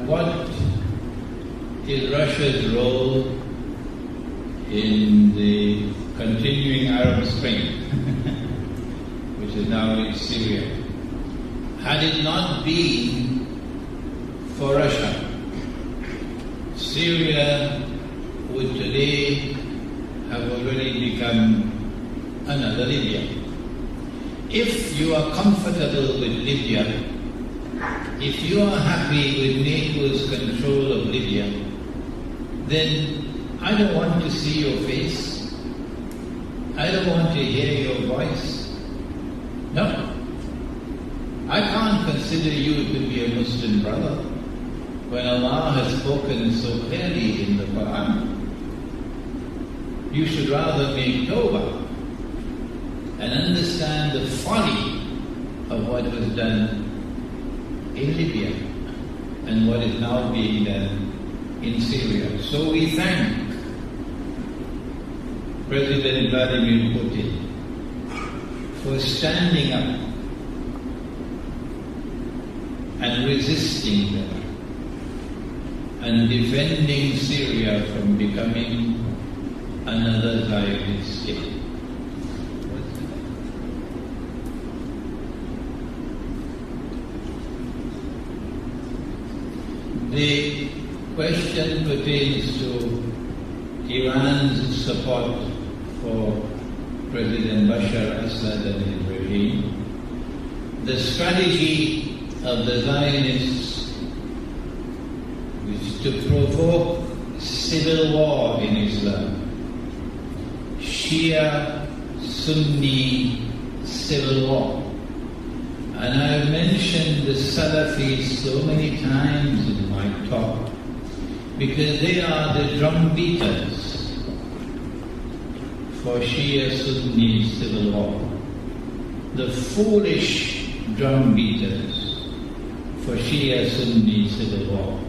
what is Russia's role in the continuing Arab Spring, which is now in Syria? Had it not been for Russia, Syria would today have already become another Libya. If you are comfortable with Libya, if you are happy with NATO's control of Libya, then I don't want to see your face. I don't want to hear your voice. No. I can't consider you to be a Muslim brother when Allah has spoken so clearly in the Quran. You should rather make tawbah and understand the folly of what was done in Libya and what is now being done in Syria. So we thank President Vladimir Putin for standing up and resisting them and defending Syria from becoming another Zionist state. The question pertains to Iran's support for President Bashar Assad and his regime. The strategy of the Zionists is to provoke civil war in Islam. Shia, Sunni civil war. And I have mentioned the Salafis so many times in my talk because they are the drum beaters for Shia-Sunni civil war. The foolish drum beaters for Shia-Sunni civil war.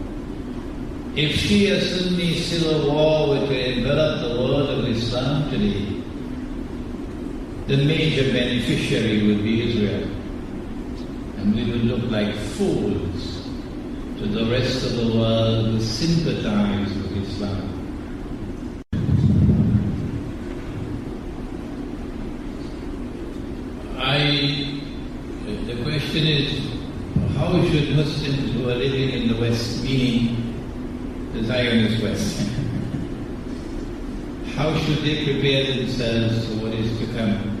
If Shia-Sunni civil war were to envelop the world of Islam today, the major beneficiary would be Israel. And we would look like fools to the rest of the world who sympathize with Islam. The question is, how should Muslims who are living in the West, meaning the Zionist West, how should they prepare themselves for what is to come?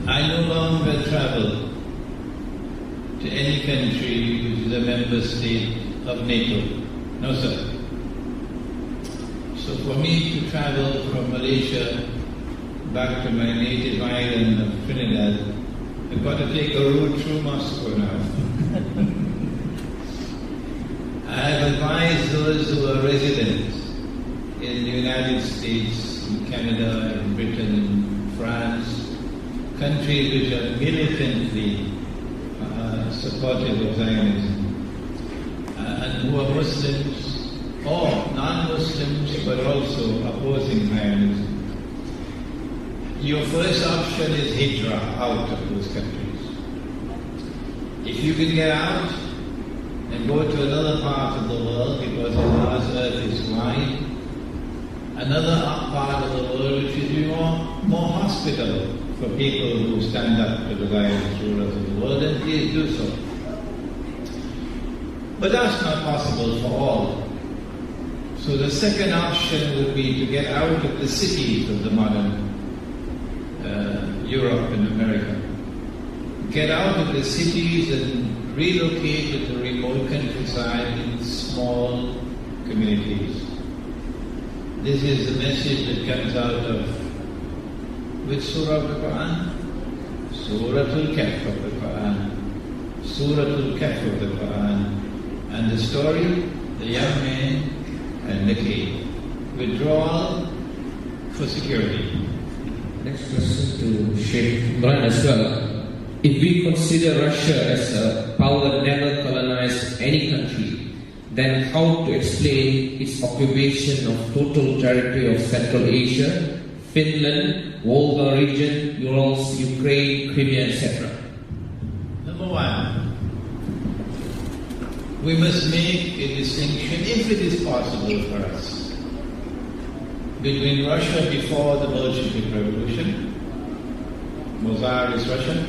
I no longer travel to any country which is a member state of NATO. No, sir. So for me to travel from Malaysia back to my native island of Trinidad, I've got to take a route through Moscow now. I have advised those who are residents in the United States, in Canada, in Britain, in France, countries which are militantly supportive of Zionism, and who are Muslims or non-Muslims but also opposing Zionism. Your first option is hijrah, out of those countries. If you can get out and go to another part of the world, because Allah's earth is wide, another part of the world which is more hospitable for people who stand up to the Zionist rulers of the world, then please do so. But that's not possible for all. So the second option would be to get out of the cities of the modern Europe and America. Get out of the cities and relocate to the remote countryside in small communities. This is the message that comes out of which surah of the Quran? Suratul Kahf of the Quran. Suratul Kahf of the Quran. And the story, the young man and the cave. Withdrawal for security. Next question to Sheikh Umran as well. If we consider Russia as a power that never colonized any country, then how to explain its occupation of total territory of Central Asia, Finland, Volga region, Urals, Ukraine, Crimea, etc.? Number one, we must make a distinction, if it is possible for us, between Russia before the Bolshevik Revolution, Tsarist Russia,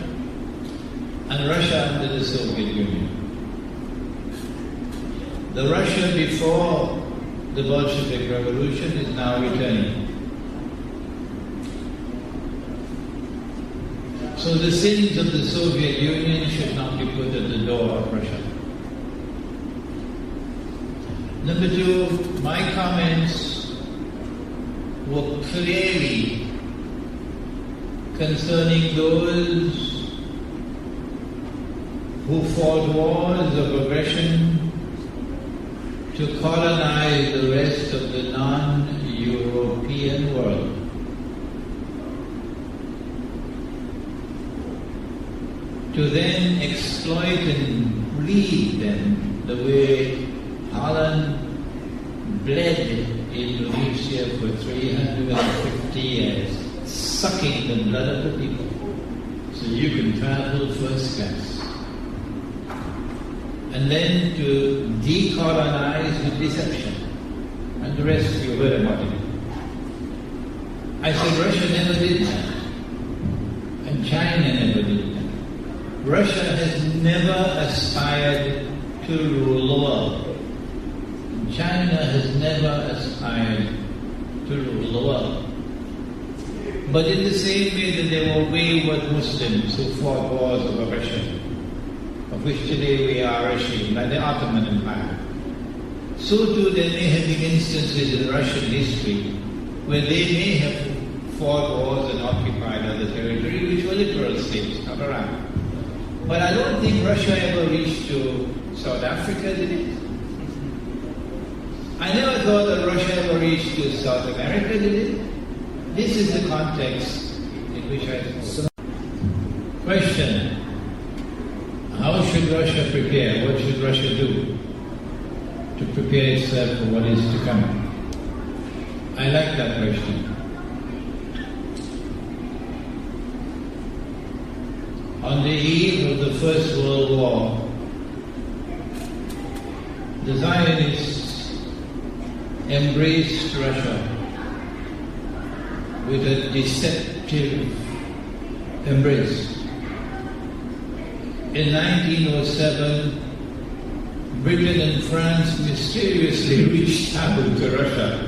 and Russia under the Soviet Union. The Russia before the Bolshevik Revolution is now returning. So the sins of the Soviet Union should not be put at the door of Russia. Number two, my comments were clearly concerning those who fought wars of aggression to colonize the rest of the non-European world. To then exploit and bleed them the way Holland bled Indonesia for 350 years, sucking the blood of the people so you can travel first class. And then to decolonize with deception. And the rest you heard about it. I said Russia never did that. And China never did that. Russia has never aspired to rule the world. And China has never aspired to rule the world. But in the same way that there were wayward Muslims who fought wars of aggression, of which today we are ashamed, like the Ottoman Empire, so too there may have been instances in Russian history where they may have fought wars and occupied other territory which were literal states, not around. But I don't think Russia ever reached to South Africa, did it? I never thought that Russia ever reached to South America, did it? This is the context in which I spoke. Question: how should Russia prepare? What should Russia do to prepare itself for what is to come? I like that question. On the eve of the First World War, the Zionists embraced Russia with a deceptive embrace. In 1907, Britain and France mysteriously reached out to Russia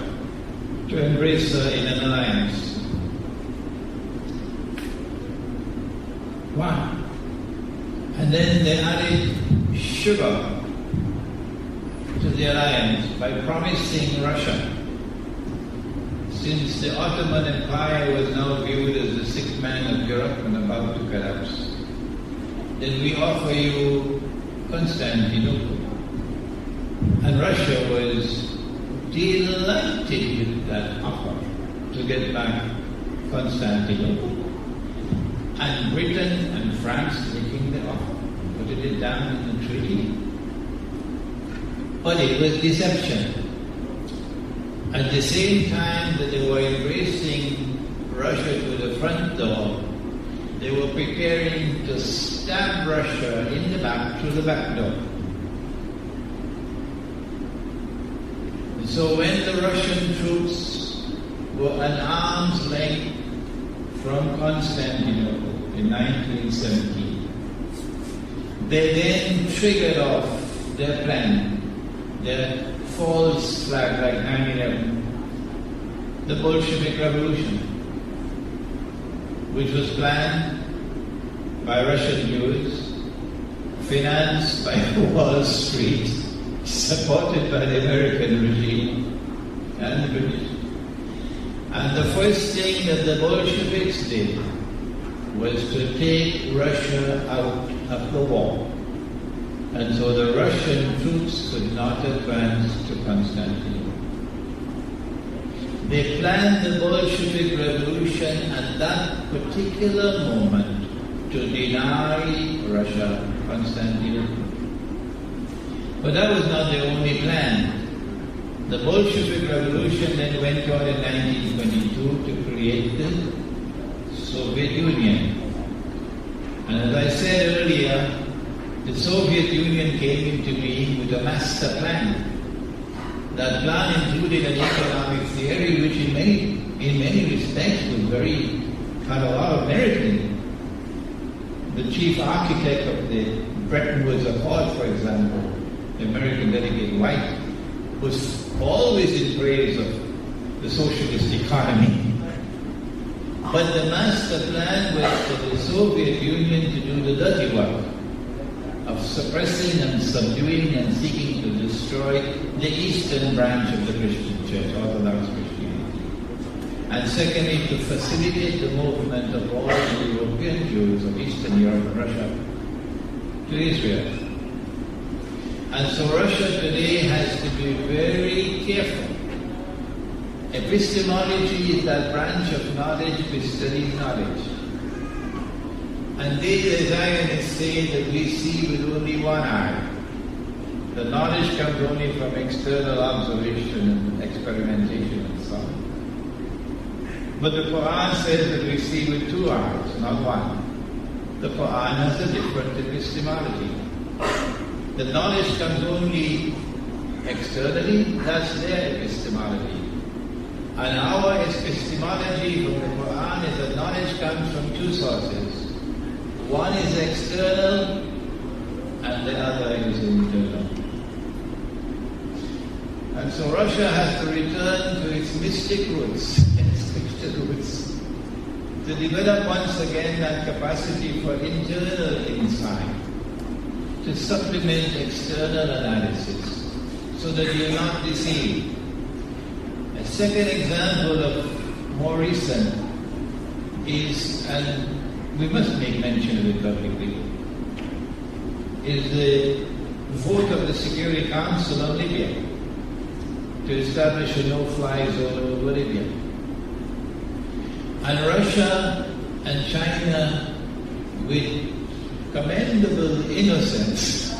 to embrace her in an alliance. Wow. And then they added sugar to the alliance by promising Russia, since the Ottoman Empire was now viewed as the sick man of Europe and about to collapse, then we offer you Constantinople. And Russia was delighted with that offer to get back Constantinople. And Britain and France taking the offer, put it down in the treaty. But it was deception. At the same time that they were embracing Russia to the front door, they were preparing to stab Russia in the back through the back door. And so when the Russian troops were an arm's length from Constantinople in 1917, they then triggered off their plan, their false flag like 9/11, the Bolshevik Revolution, which was planned by Russian Jews, financed by Wall Street, supported by the American regime and the British. And the first thing that the Bolsheviks did was to take Russia out of the war. And so the Russian troops could not advance to Constantinople. They planned the Bolshevik Revolution at that particular moment to deny Russia Constantinople. But that was not the only plan. The Bolshevik Revolution then went on in 1922 to create the Soviet Union. And as I said earlier, the Soviet Union came into being with a master plan. That plan included an economic theory which in many respects was had a lot of merit in it. The chief architect of the Bretton Woods Accord, for example, the American delegate White, was always in praise of the socialist economy. But the master plan was for the Soviet Union to do the dirty work of suppressing and subduing and seeking to destroy the eastern branch of the Christian Church, Orthodox Christianity. And secondly, to facilitate the movement of all the European Jews of Eastern Europe and Russia to Israel. And so Russia today has to be very careful. Epistemology is that branch of knowledge which studies knowledge. And they, the Zionists, say that we see with only one eye. The knowledge comes only from external observation and experimentation and so on. But the Quran says that we see with two eyes, not one. The Quran has a different epistemology. The knowledge comes only externally, that's their epistemology. And our epistemology from the Quran is that knowledge comes from two sources. One is external and the other is internal. And so Russia has to return to its mystic roots, its Christian roots, to develop once again that capacity for internal insight, to supplement external analysis, so that you're not deceived. A second example of more recent is, and we must make mention of it publicly, is the vote of the Security Council on Libya to establish a no-fly zone over Libya. And Russia and China, with commendable innocence,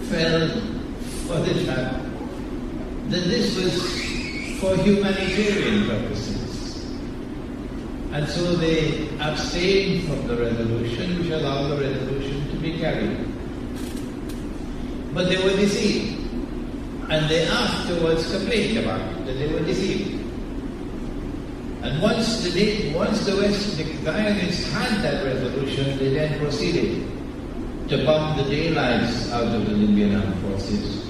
fell for the trap that this was for humanitarian purposes. And so they abstained from the resolution, which allowed the resolution to be carried. But they were deceived. And they afterwards complained about it, that they were deceived. And once the Zionists had that resolution, they then proceeded to bomb the daylights out of the Libyan armed forces.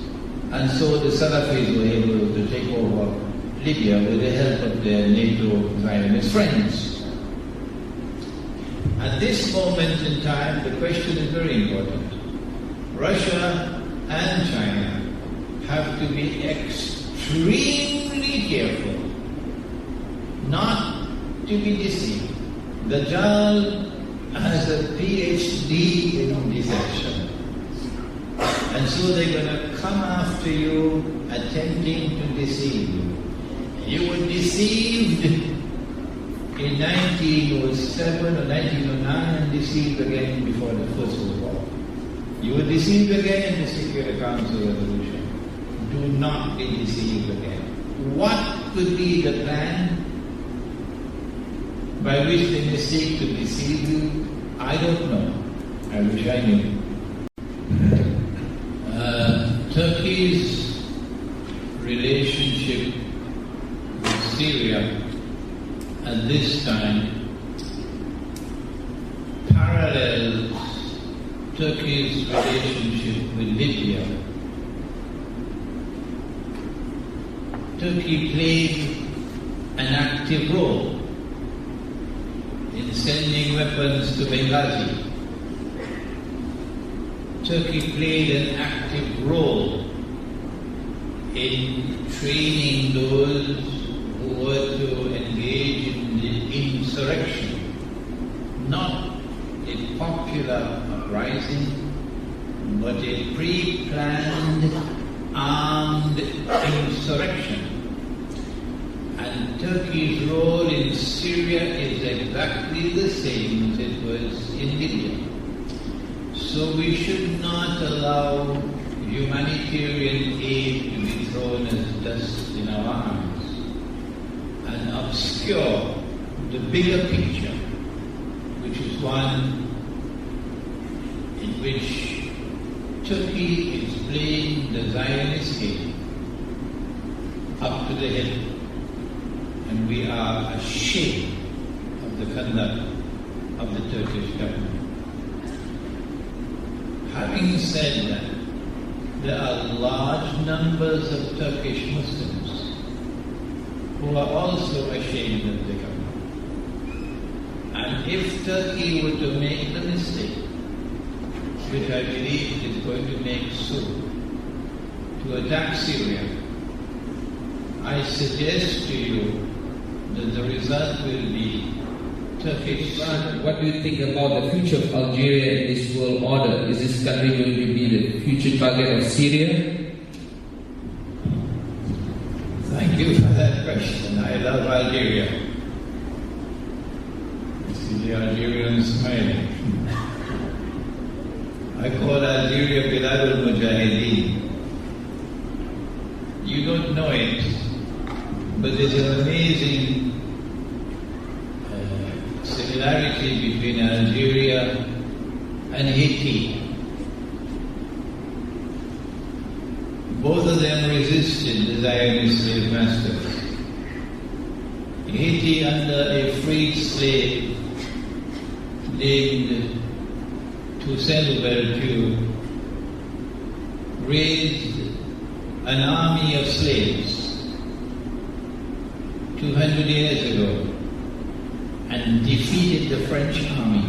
And so the Salafis were able to take over Libya with the help of their NATO Zionist friends. At this moment in time, the question is very important. Russia and China have to be extremely careful not to be deceived. Dajjal has a PhD in deception. And so they're going to come after you attempting to deceive you. You were deceived in 1907 or 1909 and deceived again before the First World War. You were deceived again in the Security Council resolution. Do not be deceived again. What could be the plan by which they may seek to deceive you? I don't know. I wish I knew. Turkey's relationship with Syria at this time parallels Turkey's relationship with Libya. Turkey played an active role in sending weapons to Benghazi. Turkey played an active role in training those who were to engage in the insurrection, not a popular uprising, but a pre-planned armed insurrection. And Turkey's role in Syria is exactly the same as it was in Libya. So we should not allow humanitarian aid to be thrown as dust in our arms and obscure the bigger picture, which is one in which Turkey is playing the Zionist game up to the hill, and we are ashamed of the conduct of the Turkish government. Having said that, there are large numbers of Turkish Muslims who are also ashamed of the government. And if Turkey were to make the mistake, which I believe it is going to make soon, to attack Syria, I suggest to you that the result will be Turkish. What do you think about the future of Algeria in this world order? Is this country going to be the future target of Syria? Thank you for that question. I love Algeria. I see the Algerians smiling. I call Algeria Bilad al-Mujahideen. You don't know it, but there's an amazing similarity between Algeria and Haiti. Both of them resisted the Zionist slave masters. Haiti, under a freed slave named Toussaint Louverture, raised an army of slaves 200 years ago and defeated the French army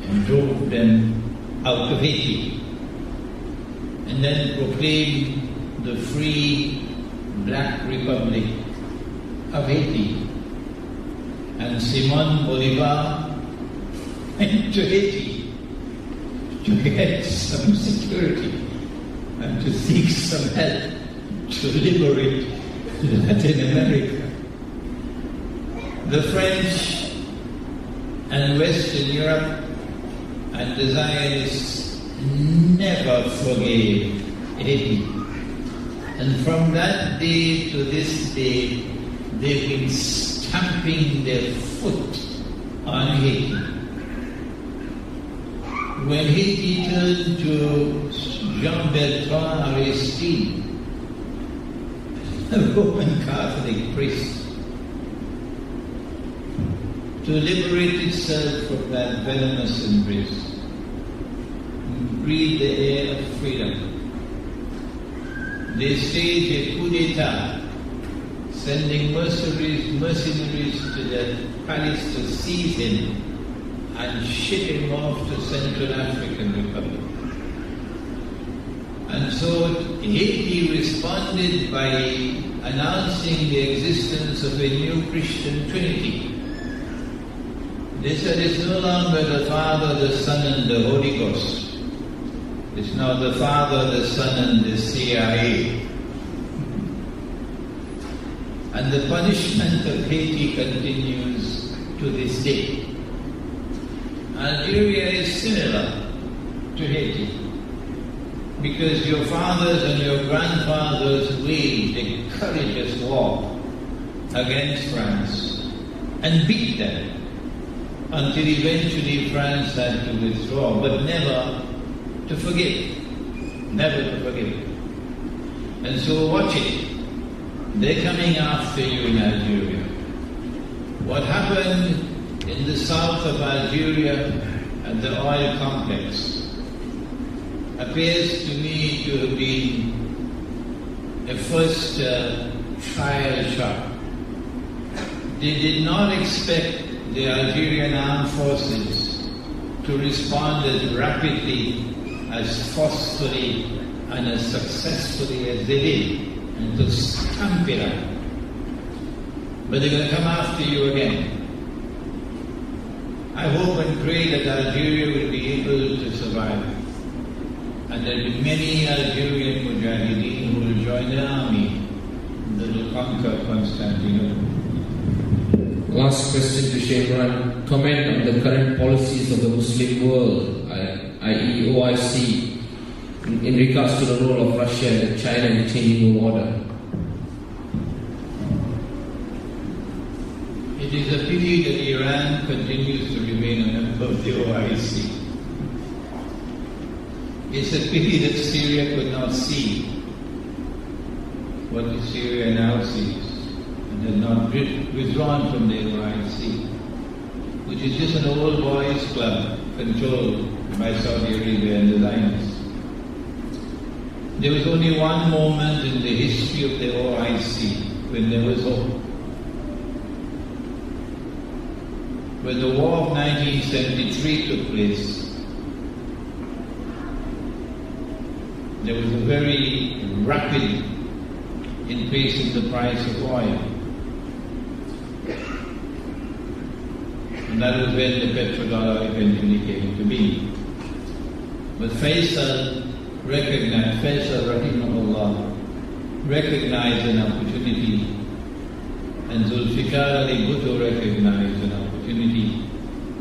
and drove them out of Haiti, and then proclaimed the free Black Republic of Haiti. And Simon Bolivar went to Haiti to get some security and to seek some help to liberate Latin America. The French and Western Europe and the Zionists never forgave Haiti. And from that day to this day, they've been stamping their foot on Haiti. When Haiti turned to Jean-Bertrand Aristide, a Roman Catholic priest, to liberate itself from that venomous embrace and breathe the air of freedom, they staged a coup d'etat, sending mercenaries to the palace to seize him and ship him off to Central African Republic. And so Haiti responded by announcing the existence of a new Christian Trinity. They said it's no longer the Father, the Son, and the Holy Ghost. It's now the Father, the Son, and the CIA. And the punishment of Haiti continues to this day. Algeria is similar to Haiti, because your fathers and your grandfathers waged a courageous war against France and beat them, until eventually France had to withdraw, but never to forgive. Never to forgive. And so watch it. They're coming after you in Algeria. What happened in the south of Algeria at the oil complex appears to me to have been a first trial shot. They did not expect the Algerian armed forces to respond as rapidly, as forcefully, and as successfully as they did, and to stamp it out. But they're going to come after you again. I hope and pray that Algeria will be able to survive, and there will be many Algerian mujahideen who will join the army that will conquer Constantinople. Last question to Sheikh Imran. Comment on the current policies of the Muslim world, i.e. OIC, in regards to the role of Russia and China in changing world order. It is a pity that Iran continues to remain a member of the OIC. It's a pity that Syria could not see what Syria now sees and had not withdrawn from the OIC, which is just an old boys club controlled by Saudi Arabia and the Zionists. There was only one moment in the history of the OIC when there was hope. When the war of 1973 took place, there was a very rapid increase in the price of oil. And that was when the petrodollar eventually came to be. But Faisal Rahimahullah, recognized an opportunity, and Zulfikar Ali Bhutto recognized an opportunity,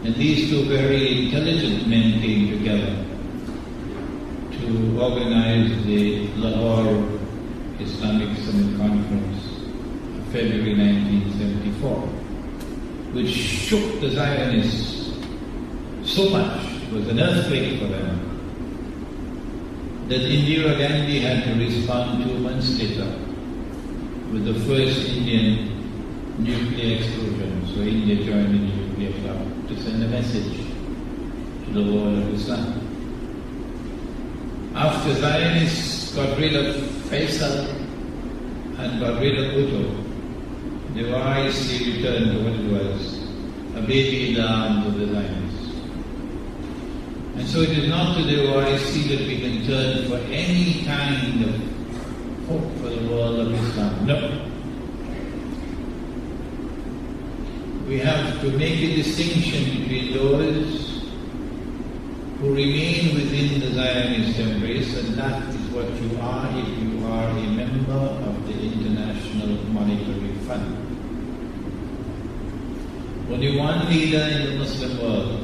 and these two very intelligent men came together to organize the Lahore Islamic Summit Conference of February 1974, which shook the Zionists so much, it was an earthquake for them, that Indira Gandhi had to respond 2 months later with the first Indian nuclear explosion. So India joined the nuclear club to send a message to the world of Islam. After Zionists got rid of Faisal and got rid of Bhutto, the OIC returned to what it was, a baby in the arms of the Zionists. And so it is not to the OIC that we can turn for any kind of hope for the world of Islam. No. We have to make a distinction between those who remain within the Zionist embrace, and that is what you are if you are a member of the International Monetary Fund. Only one leader in the Muslim world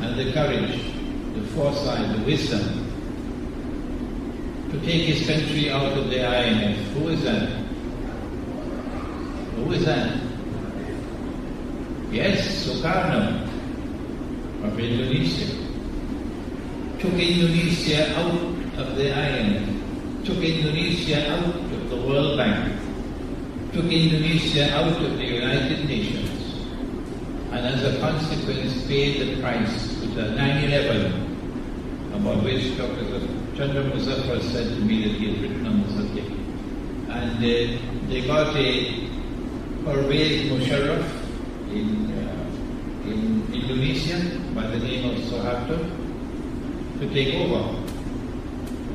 had the courage, the foresight, the wisdom to take his country out of the IMF. Who is that? Who is that? Yes, Sukarno of Indonesia. Took Indonesia out of the IMF, took Indonesia out of the World Bank, took Indonesia out of the United Nations, and as a consequence paid the price with the 9/11, about which Dr. Chandra Muzaffar said to me that he had written on the subject. And they got a Pervez Musharraf in Indonesia by the name of Suharto to take over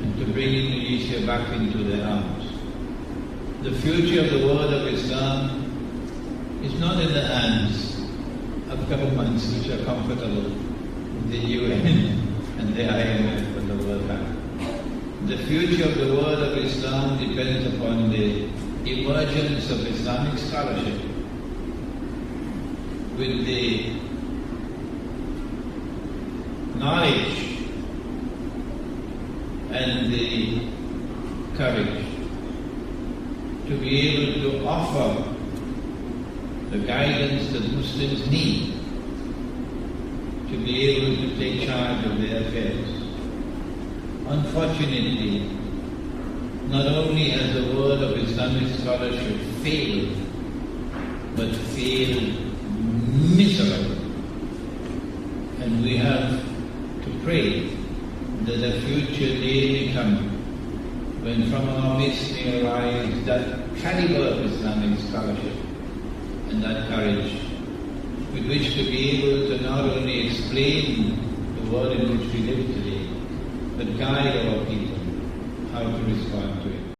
and to bring Indonesia back into their arms. The future of the world of Islam is not in the hands of governments which are comfortable with the UN and the IMF and the World Bank. The future of the world of Islam depends upon the emergence of Islamic scholarship with the knowledge and the courage to be able to offer the guidance that Muslims need to be able to take charge of their affairs. Unfortunately, not only has the world of Islamic scholarship failed, but failed miserably. And we have to pray that a future day may come when from our midst may arise that caliber of Islamic scholarship and that courage with which to be able to not only explain the world in which we live today, but guide our people how to respond to it.